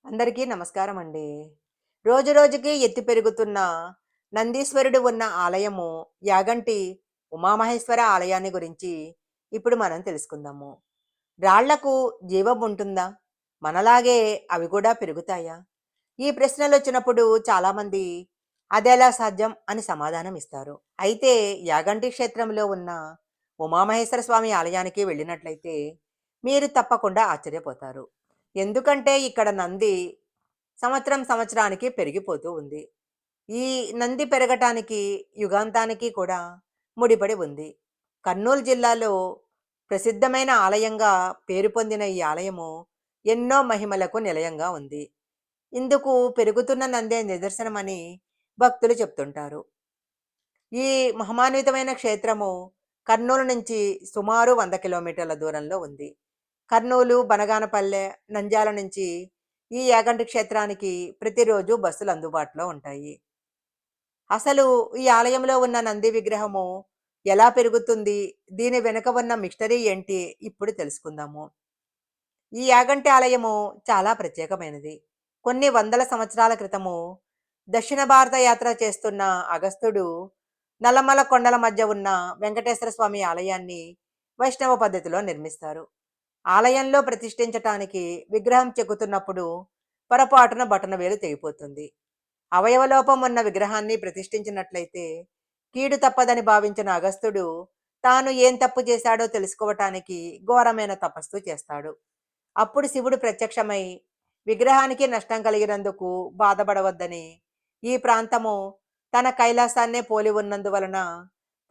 అందరికీ నమస్కారం అండి. రోజు రోజుకి ఎత్తు పెరుగుతున్న నందీశ్వరుడు ఉన్న ఆలయము యాగంటి ఉమామహేశ్వర ఆలయాన్ని గురించి ఇప్పుడు మనం తెలుసుకుందాము. రాళ్లకు జీవం ఉంటుందా? మనలాగే అవి కూడా పెరుగుతాయా? ఈ ప్రశ్నలు వచ్చినప్పుడు చాలామంది అదెలా సాధ్యం అని సమాధానం ఇస్తారు. అయితే యాగంటి క్షేత్రంలో ఉన్న ఉమామహేశ్వర స్వామి ఆలయానికి వెళ్ళినట్లయితే మీరు తప్పకుండా ఆశ్చర్యపోతారు. ఎందుకంటే ఇక్కడ నంది సంవత్సరానికి పెరిగిపోతూ ఉంది. ఈ నంది పెరగటానికి యుగాంతానికి కూడా ముడిపడి ఉంది. కర్నూలు జిల్లాలో ప్రసిద్ధమైన ఆలయంగా పేరు పొందిన ఈ ఆలయము ఎన్నో మహిమలకు నిలయంగా ఉంది. ఇందుకు పెరుగుతున్న నందే నిదర్శనమని భక్తులు చెప్తుంటారు. ఈ మహిమాన్వితమైన క్షేత్రము కర్నూలు నుంచి సుమారు 100 కిలోమీటర్ల దూరంలో ఉంది. కర్నూలు, బనగానపల్లె, నంద్యాల నుంచి ఈ యాగంటి క్షేత్రానికి ప్రతిరోజు బస్సులు అందుబాటులో ఉంటాయి. అసలు ఈ ఆలయంలో ఉన్న నంది విగ్రహము ఎలా పెరుగుతుంది? దీని వెనుక ఉన్న మిస్టరీ ఏంటి? ఇప్పుడు తెలుసుకుందాము. ఈ యాగంటి ఆలయము చాలా ప్రత్యేకమైనది. కొన్ని వందల సంవత్సరాల క్రితము దక్షిణ భారత యాత్ర చేస్తున్న అగస్త్యుడు నల్లమల కొండల మధ్య ఉన్న వెంకటేశ్వర స్వామి ఆలయాన్ని వైష్ణవ పద్ధతిలో నిర్మిస్తారు. ఆలయంలో ప్రతిష్ఠించటానికి విగ్రహం చెక్కుతున్నప్పుడు పొరపాటున బటనవేలు తెగిపోతుంది. అవయవలోపం ఉన్న విగ్రహాన్ని ప్రతిష్ఠించినట్లయితే కీడు తప్పదని భావించిన అగస్త్యుడు తాను ఏం తప్పు చేశాడో తెలుసుకోవటానికి ఘోరమైన తపస్సు చేస్తాడు. అప్పుడు శివుడు ప్రత్యక్షమై విగ్రహానికి నష్టం కలిగినందుకు బాధపడవద్దని, ఈ ప్రాంతము తన కైలాసాన్నే పోలి ఉన్నందువలన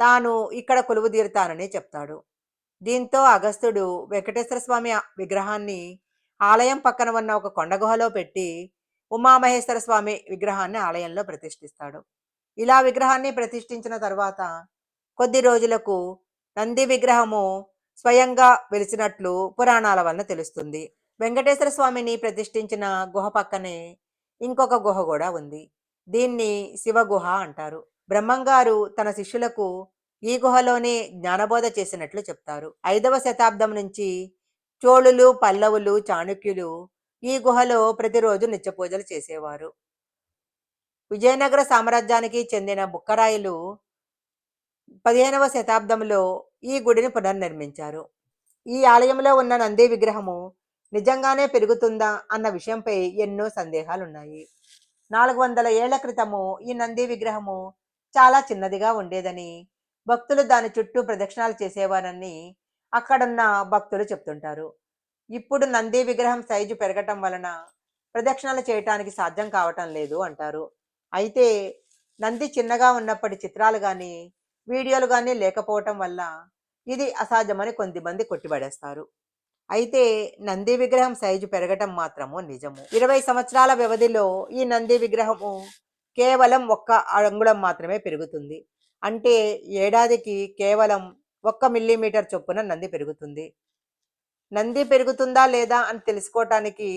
తాను ఇక్కడ కొలువు తీరుతానని చెప్తాడు. దీంతో అగస్త్యుడు వెంకటేశ్వర స్వామి విగ్రహాన్ని ఆలయం పక్కన ఉన్న ఒక కొండ గుహలో పెట్టి ఉమామహేశ్వర స్వామి విగ్రహాన్ని ఆలయంలో ప్రతిష్ఠిస్తాడు. ఇలా విగ్రహాన్ని ప్రతిష్ఠించిన తర్వాత కొద్ది రోజులకు నంది విగ్రహము స్వయంగా వెలిసినట్లు పురాణాల వలన తెలుస్తుంది. వెంకటేశ్వర స్వామిని ప్రతిష్ఠించిన గుహ పక్కనే ఇంకొక గుహ కూడా ఉంది. దీన్ని శివ గుహ అంటారు. బ్రహ్మంగారు తన శిష్యులకు ఈ గుహలోనే జ్ఞానబోధ చేసినట్లు చెప్తారు. 5వ శతాబ్దం నుంచి చోళులు, పల్లవులు, చాణుక్యులు ఈ గుహలో ప్రతిరోజు నిత్య పూజలు చేసేవారు. విజయనగర సామ్రాజ్యానికి చెందిన బుక్కరాయలు 15వ శతాబ్దంలో ఈ గుడిని పునర్నిర్మించారు. ఈ ఆలయంలో ఉన్న నంది విగ్రహము నిజంగానే పెరుగుతుందా అన్న విషయంపై ఎన్నో సందేహాలున్నాయి. 400 ఏళ్ల క్రితము ఈ నంది విగ్రహము చాలా చిన్నదిగా ఉండేదని, భక్తులు దాని చుట్టూ ప్రదక్షిణాలు చేసేవారని అక్కడున్న భక్తులు చెప్తుంటారు. ఇప్పుడు నంది విగ్రహం సైజు పెరగటం వలన ప్రదక్షిణలు చేయటానికి సాధ్యం కావటం లేదు అంటారు. అయితే నంది చిన్నగా ఉన్నప్పటి చిత్రాలు కానీ వీడియోలు కానీ లేకపోవటం వల్ల ఇది అసాధ్యమని కొంతమంది కొట్టిపడేస్తారు. అయితే నంది విగ్రహం సైజు పెరగటం మాత్రము నిజము. 20 సంవత్సరాల వ్యవధిలో ఈ నంది విగ్రహము కేవలం 1 అంగుళం మాత్రమే పెరుగుతుంది. అంటే ఏడాదికి కేవలం 1 మిల్లీమీటర్ చొప్పున నంది పెరుగుతుంది. నంది పెరుగుతుందా లేదా అని తెలుసుకోవటానికి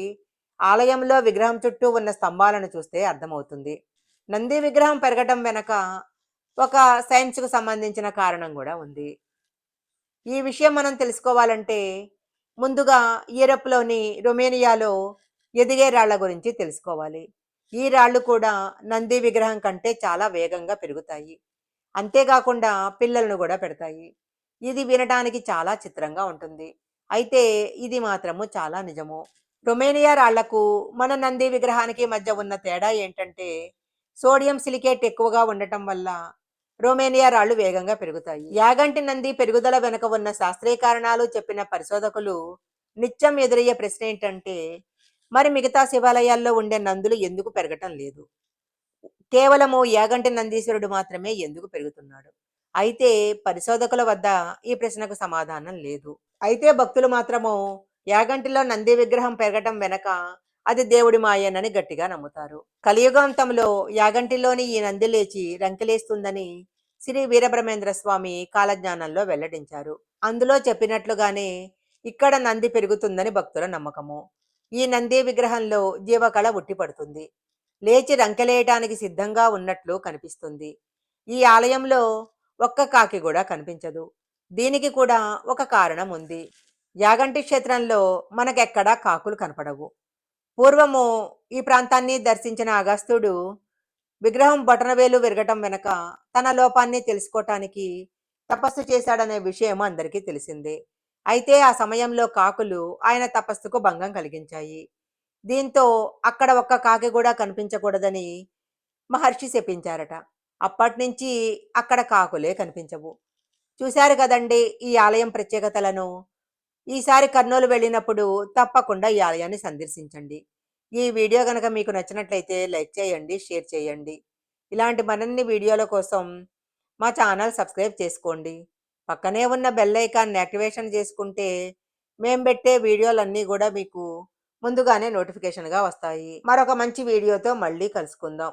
ఆలయంలో విగ్రహం చుట్టూ ఉన్న స్తంభాలను చూస్తే అర్థమవుతుంది. నంది విగ్రహం పెరగటం వెనక ఒక సైన్స్కు సంబంధించిన కారణం కూడా ఉంది. ఈ విషయం మనం తెలుసుకోవాలంటే ముందుగా యూరప్లోని రొమేనియాలో ఎదిగే రాళ్ల గురించి తెలుసుకోవాలి. ఈ రాళ్ళు కూడా నంది విగ్రహం కంటే చాలా వేగంగా పెరుగుతాయి. అంతేకాకుండా పిల్లలను కూడా పెడతాయి. ఇది వినడానికి చాలా చిత్రంగా ఉంటుంది. అయితే ఇది మాత్రము చాలా నిజము. రొమేనియా రాళ్లకు మన నంది విగ్రహానికి మధ్య ఉన్న తేడా ఏంటంటే సోడియం సిలికేట్ ఎక్కువగా ఉండటం వల్ల రొమేనియా రాళ్లు వేగంగా పెరుగుతాయి. యాగంటి నంది పెరుగుదల వెనుక ఉన్న శాస్త్రీయ కారణాలు చెప్పిన పరిశోధకులు నిత్యం ఎదురయ్యే ప్రశ్న ఏంటంటే మరి మిగతా శివాలయాల్లో ఉండే నందులు ఎందుకు పెరగటం లేదు? కేవలము యాగంటి నందీశ్వరుడు మాత్రమే ఎందుకు పెరుగుతున్నాడు? అయితే పరిశోధకుల వద్ద ఈ ప్రశ్నకు సమాధానం లేదు. అయితే భక్తులు మాత్రము యాగంటిలో నంది విగ్రహం పెరగటం వెనక అది దేవుడి మాయేనని గట్టిగా నమ్ముతారు. కలియుగాంతంలో యాగంటిలోని ఈ నంది లేచి రంకెలేస్తుందని శ్రీ వీరబ్రహ్మేంద్ర స్వామి కాలజ్ఞానంలో వెల్లడించారు. అందులో చెప్పినట్లుగానే ఇక్కడ నంది పెరుగుతుందని భక్తుల నమ్మకము. ఈ నంది విగ్రహంలో జీవకళ ఉట్టిపడుతుంది. లేచి రంకెలేయటానికి సిద్ధంగా ఉన్నట్లు కనిపిస్తుంది. ఈ ఆలయంలో ఒక్క కాకి కూడా కనిపించదు. దీనికి కూడా ఒక కారణం ఉంది. యాగంటి క్షేత్రంలో మనకెక్కడా కాకులు కనపడవు. పూర్వము ఈ ప్రాంతాన్ని దర్శించిన అగస్త్యుడు విగ్రహం బొటనవేలు విరగటం వెనక తన లోపాన్ని తెలుసుకోవటానికి తపస్సు చేశాడనే విషయం అందరికీ తెలిసిందే. అయితే ఆ సమయంలో కాకులు ఆయన తపస్సుకు భంగం కలిగించాయి. దీంతో అక్కడ ఒక్క కాకి కూడా కనిపించకూడదని మహర్షి శపించారట. అప్పటినుంచి అక్కడ కాకులే కనిపించవు. చూశారు కదండీ ఈ ఆలయం ప్రత్యేకతలను. ఈసారి కర్నూలు వెళ్ళినప్పుడు తప్పకుండా ఈ ఆలయాన్ని సందర్శించండి. ఈ వీడియో గనక మీకు నచ్చినట్లయితే లైక్ చేయండి, షేర్ చేయండి. ఇలాంటి మరిన్ని వీడియోల కోసం మా ఛానల్ సబ్స్క్రైబ్ చేసుకోండి. పక్కనే ఉన్న బెల్ ఐకాన్ని యాక్టివేషన్ చేసుకుంటే మేము పెట్టే వీడియోలన్నీ కూడా మీకు ముందుగానే నోటిఫికేషన్‌గా వస్తాయి. మరొక మంచి వీడియోతో మళ్ళీ కలుసుకుందాం.